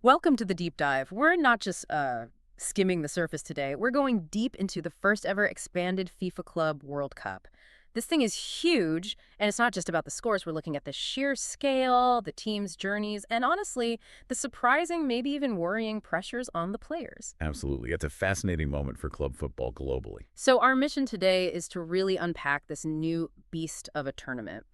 Welcome to the deep dive. We're not just skimming the surface today. We're going deep into the first ever expanded FIFA Club World Cup. This thing is huge, and it's not just about the scores. We're looking at the sheer scale, the team's journeys, and honestly, the surprising, maybe even worrying pressures on the players. Absolutely. It's a fascinating moment for club football globally. So our mission today is to really unpack this new beast of a tournament.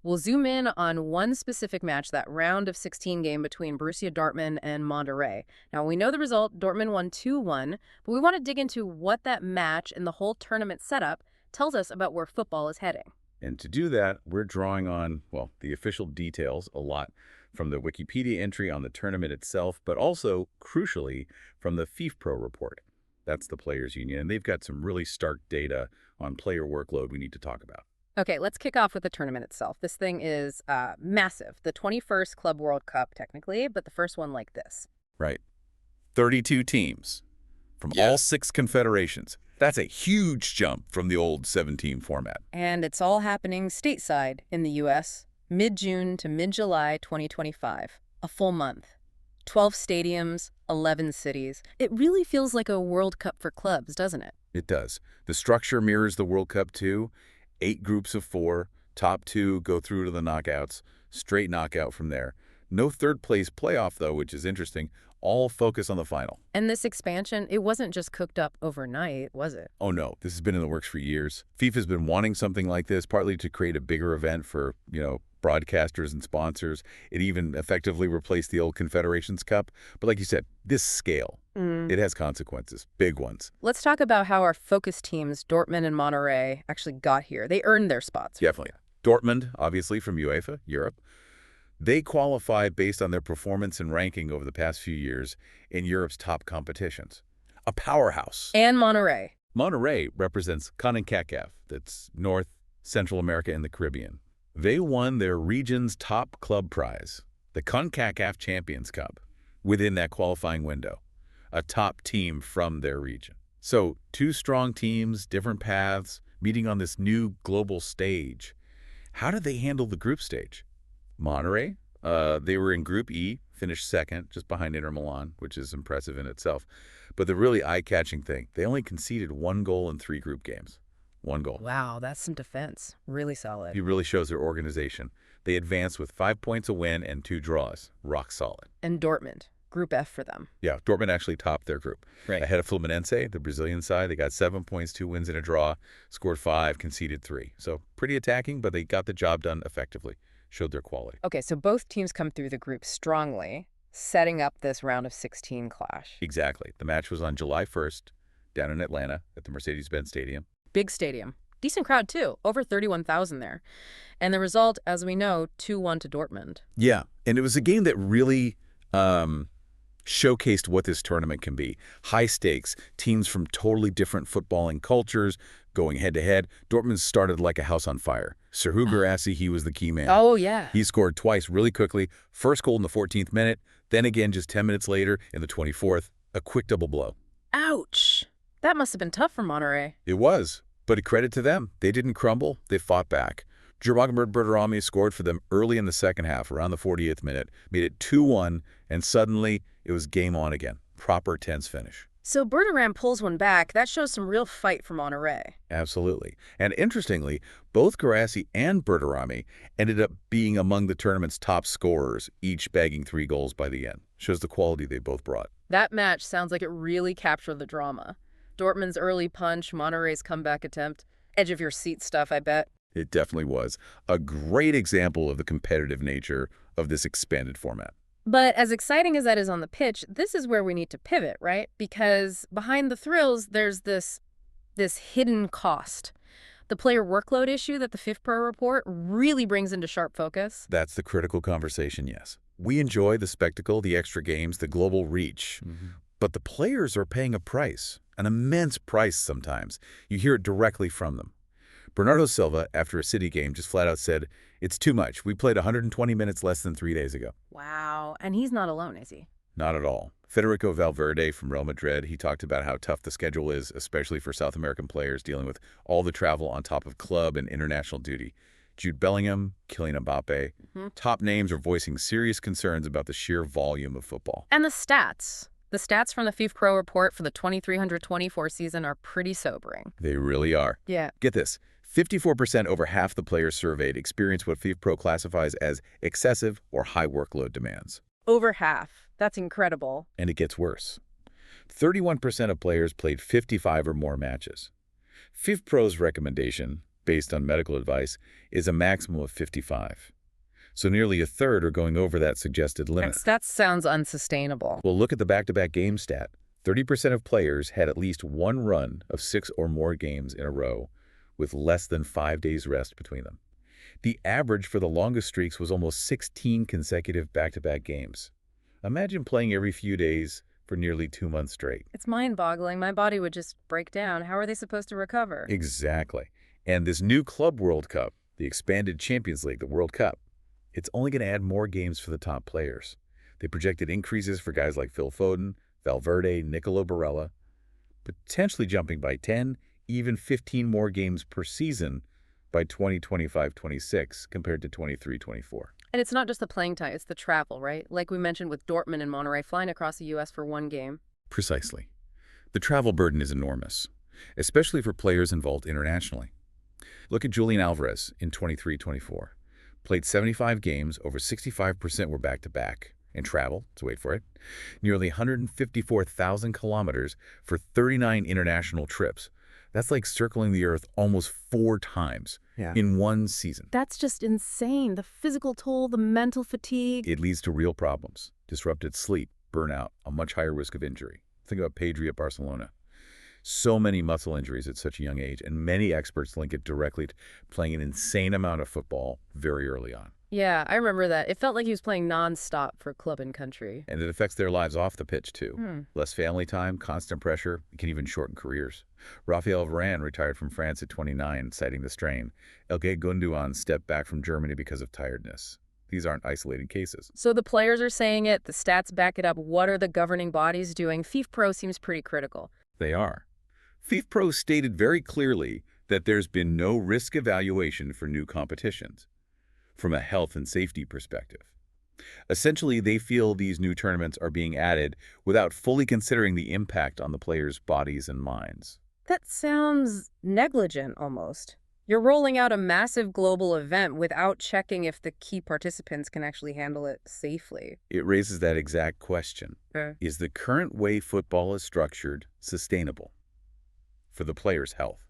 We'll zoom in on one specific match, that round of 16 game between Borussia Dortmund and Monterrey. Now, we know the result. Dortmund won 2-1, but we want to dig into what that match and the whole tournament setup tells us about where football is heading. And to do that, we're drawing on, well, the official details a lot from the Wikipedia entry on the tournament itself, but also, crucially, from the FIFPro report. That's the Players Union, and they've got some really stark data on player workload we need to talk about. Okay, let's kick off with the tournament itself. This thing is massive. The 21st Club World Cup, technically, but the first one like this. Right. 32 teams from all 6 confederations. That's a huge jump from the old 17 format. And it's all happening stateside in the U.S., mid-June to mid-July 2025. A full month. 12 stadiums, 11 cities. It really feels like a World Cup for clubs, doesn't it? It does. The structure mirrors the World Cup too. 8 groups of 4, top 2 go through to the knockouts, straight knockout from there. No third-place playoff, though, which is interesting. All focus on the final. And this expansion, it wasn't just cooked up overnight, was it? Oh, no. This has been in the works for years. FIFA's been wanting something like this, partly to create a bigger event for, broadcasters and sponsors. It even effectively replaced the old Confederations Cup. But like you said, this scale, it has consequences, big ones. Let's talk about how our focus teams, Dortmund and Monterrey, actually got here. They earned their spots. Definitely. Dortmund, obviously, from UEFA, Europe. They qualify based on their performance and ranking over the past few years in Europe's top competitions. A powerhouse. And Monterrey. Monterrey represents CONCACAF, that's North, Central America, and the Caribbean. They won their region's top club prize, the CONCACAF Champions Cup, within that qualifying window. A top team from their region. So 2 strong teams, different paths, meeting on this new global stage. How did they handle the group stage? Monterrey, they were in Group E, finished second, just behind Inter Milan, which is impressive in itself. But the really eye-catching thing, they only conceded 1 goal in 3 group games. 1 goal. Wow, that's some defense. Really solid. It really shows their organization. They advanced with 5 points a win and 2 draws. Rock solid. And Dortmund, Group F for them. Yeah, Dortmund actually topped their group. Right. Ahead of Fluminense, the Brazilian side. They got 7 points, 2 wins and a draw, scored 5, conceded 3. So pretty attacking, but they got the job done effectively. Showed their quality. Okay, so both teams come through the group strongly, setting up this round of 16 clash. Exactly. The match was on July 1st, down in Atlanta at the Mercedes-Benz Stadium. Big stadium. Decent crowd, too. Over 31,000 there. And the result, as we know, 2-1 to Dortmund. Yeah, and it was a game that really showcased what this tournament can be. High stakes, teams from totally different footballing cultures going head-to-head. Dortmund started like a house on fire. Serhou Guirassy, he was the key man. Oh, yeah. He scored twice really quickly. First goal in the 14th minute, then again just 10 minutes later in the 24th. A quick double blow. Ouch. That must have been tough for Monterrey. It was, but a credit to them. They didn't crumble. They fought back. Jurgen Berterame scored for them early in the second half, around the 40th minute, made it 2-1, and suddenly it was game on again. Proper tense finish. So Berterame pulls one back. That shows some real fight for Monterrey. Absolutely. And interestingly, both Guirassy and Berterame ended up being among the tournament's top scorers, each bagging 3 goals by the end. Shows the quality they both brought. That match sounds like it really captured the drama. Dortmund's early punch, Monterrey's comeback attempt. Edge of your seat stuff, I bet. It definitely was. A great example of the competitive nature of this expanded format. But as exciting as that is on the pitch, this is where we need to pivot, right? Because behind the thrills, there's this hidden cost. The player workload issue that the FIFPro report really brings into sharp focus. That's the critical conversation, yes. We enjoy the spectacle, the extra games, the global reach. But the players are paying a price, an immense price sometimes. You hear it directly from them. Bernardo Silva, after a City game, just flat out said, "It's too much. We played 120 minutes less than 3 days ago." Wow. And he's not alone, is he? Not at all. Federico Valverde from Real Madrid, he talked about how tough the schedule is, especially for South American players dealing with all the travel on top of club and international duty. Jude Bellingham, Kylian Mbappe. Hmm. Top names are voicing serious concerns about the sheer volume of football. And the stats. The stats from the FIFPro report for the 2324 season are pretty sobering. They really are. Yeah. Get this. 54%, over half the players surveyed, experience what FIFPro classifies as excessive or high workload demands. Over half. That's incredible. And it gets worse. 31% of players played 55 or more matches. FIFPro's recommendation, based on medical advice, is a maximum of 55. So nearly a third are going over that suggested limit. That sounds unsustainable. Well, look at the back-to-back game stat. 30% of players had at least one run of 6 or more games in a row, with less than 5 days rest between them. The average for the longest streaks was almost 16 consecutive back-to-back games. Imagine playing every few days for nearly 2 months straight. It's mind-boggling. My body would just break down. How are they supposed to recover? Exactly. And this new Club World Cup, the expanded Champions League, the World Cup, it's only going to add more games for the top players. They projected increases for guys like Phil Foden, Valverde, Nicolo Barella, potentially jumping by 10, even 15 more games per season by 2025-26 compared to 23-24. And it's not just the playing time, it's the travel, right? Like we mentioned with Dortmund and Monterrey flying across the U.S. for one game. Precisely. The travel burden is enormous, especially for players involved internationally. Look at Julian Alvarez in 23-24. Played 75 games, over 65% were back-to-back, and travel, so wait for it, nearly 154,000 kilometers for 39 international trips. That's like circling the Earth almost 4 times in one season. That's just insane. The physical toll, the mental fatigue. It leads to real problems: disrupted sleep, burnout, a much higher risk of injury. Think about Pedri at Barcelona. So many muscle injuries at such a young age, and many experts link it directly to playing an insane amount of football very early on. Yeah, I remember that. It felt like he was playing non-stop for club and country. And it affects their lives off the pitch, too. Less family time, constant pressure, it can even shorten careers. Raphael Varane retired from France at 29, citing the strain. Ilkay Gundogan stepped back from Germany because of tiredness. These aren't isolated cases. So the players are saying it, the stats back it up. What are the governing bodies doing? FIFPro seems pretty critical. They are. FIFPro stated very clearly that there's been no risk evaluation for new competitions from a health and safety perspective. Essentially, they feel these new tournaments are being added without fully considering the impact on the players' bodies and minds. That sounds negligent, almost. You're rolling out a massive global event without checking if the key participants can actually handle it safely. It raises that exact question. Is the current way football is structured sustainable? For the players' health,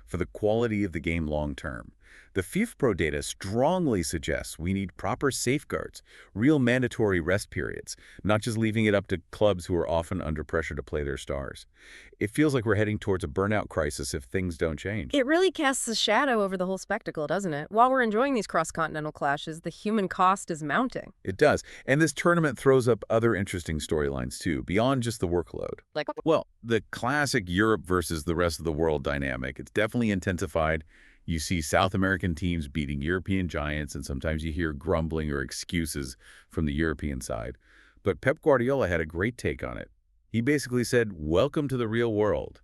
for the quality of the game long term. The FIFPro data strongly suggests we need proper safeguards, real mandatory rest periods, not just leaving it up to clubs who are often under pressure to play their stars. It feels like we're heading towards a burnout crisis if things don't change. It really casts a shadow over the whole spectacle, doesn't it? While we're enjoying these cross-continental clashes, the human cost is mounting. It does. And this tournament throws up other interesting storylines too, beyond just the workload. Like, Well, the classic Europe versus the rest of the world dynamic, it's definitely intensified. You see South American teams beating European giants, and sometimes you hear grumbling or excuses from the European side. But Pep Guardiola had a great take on it. He basically said, welcome to the real world,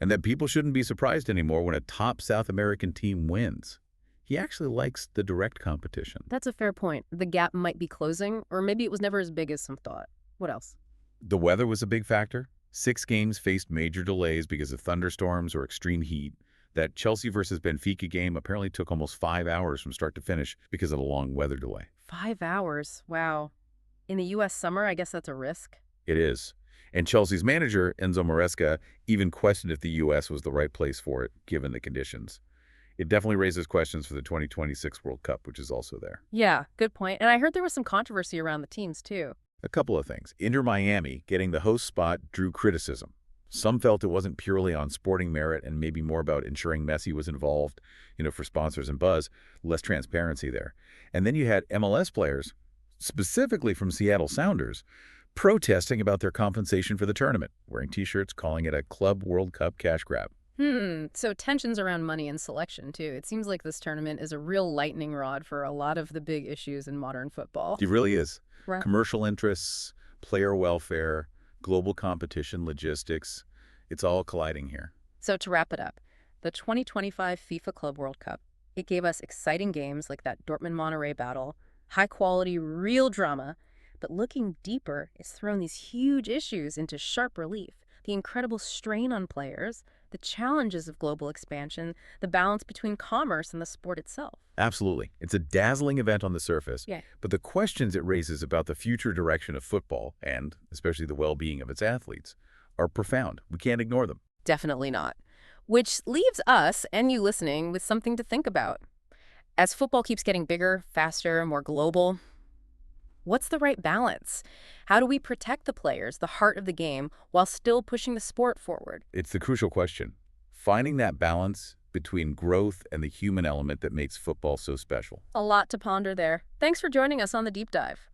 and that people shouldn't be surprised anymore when a top South American team wins. He actually likes the direct competition. that's a fair point. The gap might be closing, or maybe it was never as big as some thought. What else? The weather was a big factor. 6 games faced major delays because of thunderstorms or extreme heat. That Chelsea versus Benfica game apparently took almost 5 hours from start to finish because of a long weather delay. 5 hours. Wow. In the U.S. summer, I guess that's a risk. It is. And Chelsea's manager, Enzo Maresca, even questioned if the U.S. was the right place for it, given the conditions. It definitely raises questions for the 2026 World Cup, which is also there. Yeah, good point. And I heard there was some controversy around the teams, too. A couple of things. Inter Miami getting the host spot drew criticism. Some felt it wasn't purely on sporting merit and maybe more about ensuring Messi was involved, for sponsors and buzz, less transparency there. And then you had MLS players, specifically from Seattle Sounders, protesting about their compensation for the tournament, wearing T-shirts calling it a Club World Cup cash grab. So tensions around money and selection, too. It seems like this tournament is a real lightning rod for a lot of the big issues in modern football. It really is. Right. Commercial interests, player welfare, global competition, logistics, it's all colliding here. So to wrap it up, the 2025 FIFA Club World Cup, It gave us exciting games like that Dortmund-Monterrey battle, high-quality, real drama, but looking deeper, it's thrown these huge issues into sharp relief. The incredible strain on players, the challenges of global expansion, the balance between commerce and the sport itself. Absolutely. It's a dazzling event on the surface, Yeah. but the questions it raises about the future direction of football, and especially the well-being of its athletes, are profound. We can't ignore them. Definitely not. Which leaves us and you listening with something to think about. As football keeps getting bigger, faster, more global, what's the right balance? How do we protect the players, the heart of the game, while still pushing the sport forward? It's the crucial question. Finding that balance between growth and the human element that makes football so special. A lot to ponder there. Thanks for joining us on the deep dive.